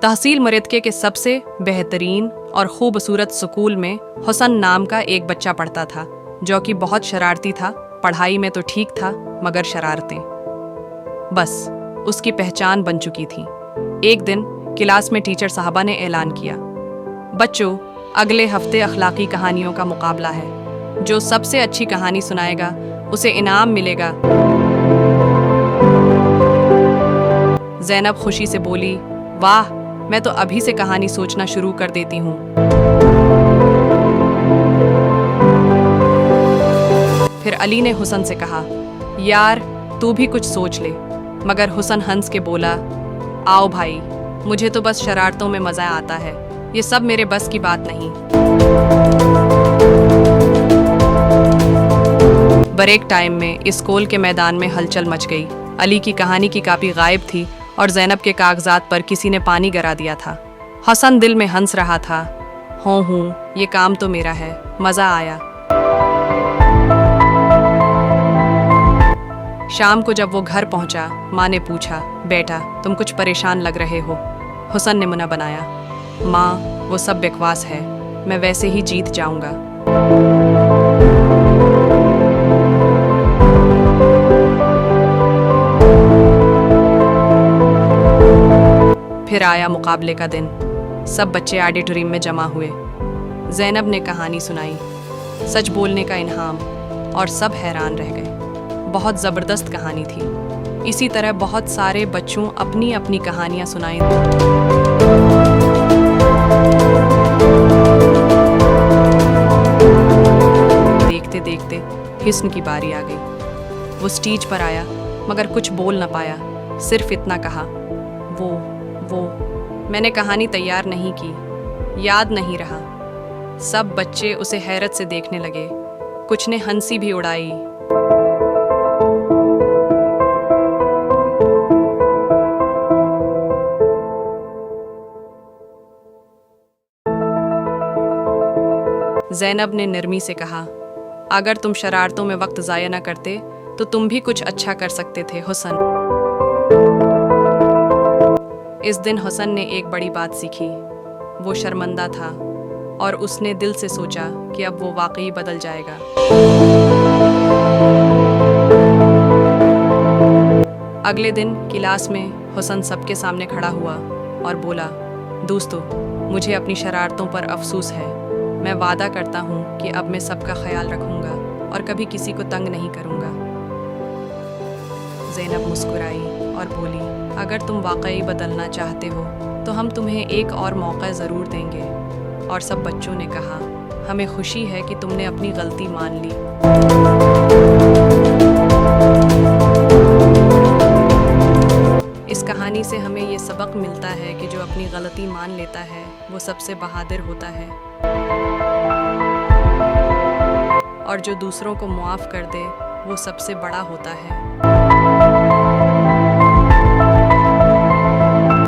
तहसील मुरदके के सबसे बेहतरीन और खूबसूरत स्कूल में हुसन नाम का एक बच्चा पढ़ता था, जो कि बहुत शरारती था। पढ़ाई में तो ठीक था, मगर शरारतें बस उसकी पहचान बन चुकी थी। एक दिन क्लास में टीचर साहबा ने ऐलान किया, बच्चों, अगले हफ्ते अखलाकी कहानियों का मुकाबला है। जो सबसे अच्छी कहानी सुनाएगा उसे इनाम मिलेगा। ज़ैनब खुशी से बोली, वाह, मैं तो अभी से कहानी सोचना शुरू कर देती हूँ। फिर अली ने हुसन से कहा, यार तू भी कुछ सोच ले। मगर हुसन हंस के बोला, आओ भाई, मुझे तो बस शरारतों में मज़ा आता है, ये सब मेरे बस की बात नहीं। ब्रेक टाइम में स्कूल के मैदान में हलचल मच गई। अली की कहानी की कॉपी गायब थी और ज़ैनब के कागजात पर किसी ने पानी गिरा दिया था। हसन दिल में हंस रहा था, हूँ ये काम तो मेरा है। मज़ा आया। शाम को जब वो घर पहुंचा, माँ ने पूछा, बेटा तुम कुछ परेशान लग रहे हो। हुसन ने मुना बनाया, माँ वो सब बकवास है, मैं वैसे ही जीत जाऊंगा। फिर आया मुकाबले का दिन। सब बच्चे ऑडिटोरियम में जमा हुए। ज़ैनब ने कहानी सुनाई, सच बोलने का इनाम, और सब हैरान रह गए। बहुत ज़बरदस्त कहानी थी। इसी तरह बहुत सारे बच्चों अपनी अपनी कहानियाँ सुनाई। देखते देखते हिस्न की बारी आ गई। वो स्टेज पर आया, मगर कुछ बोल न पाया। सिर्फ इतना कहा, वो मैंने कहानी तैयार नहीं की, याद नहीं रहा। सब बच्चे उसे हैरत से देखने लगे। कुछ ने हंसी भी उड़ाई। ज़ैनब ने नरमी से कहा, अगर तुम शरारतों में वक्त ज़ाया न करते तो तुम भी कुछ अच्छा कर सकते थे हुसन। इस दिन हुसन ने एक बड़ी बात सीखी। वो शर्मिंदा था और उसने दिल से सोचा कि अब वो वाकई बदल जाएगा। अगले दिन क्लास में हुसन सबके सामने खड़ा हुआ और बोला, दोस्तों, मुझे अपनी शरारतों पर अफसोस है। मैं वादा करता हूँ कि अब मैं सबका ख्याल रखूँगा और कभी किसी को तंग नहीं करूँगा। ज़ैनब मुस्कुराई और बोली, अगर तुम वाकई बदलना चाहते हो तो हम तुम्हें एक और मौका ज़रूर देंगे। और सब बच्चों ने कहा, हमें खुशी है कि तुमने अपनी गलती मान ली। इस कहानी से हमें ये सबक मिलता है कि जो अपनी गलती मान लेता है वो सबसे बहादुर होता है, और जो दूसरों को मुआफ़ कर दे वो सबसे बड़ा होता है।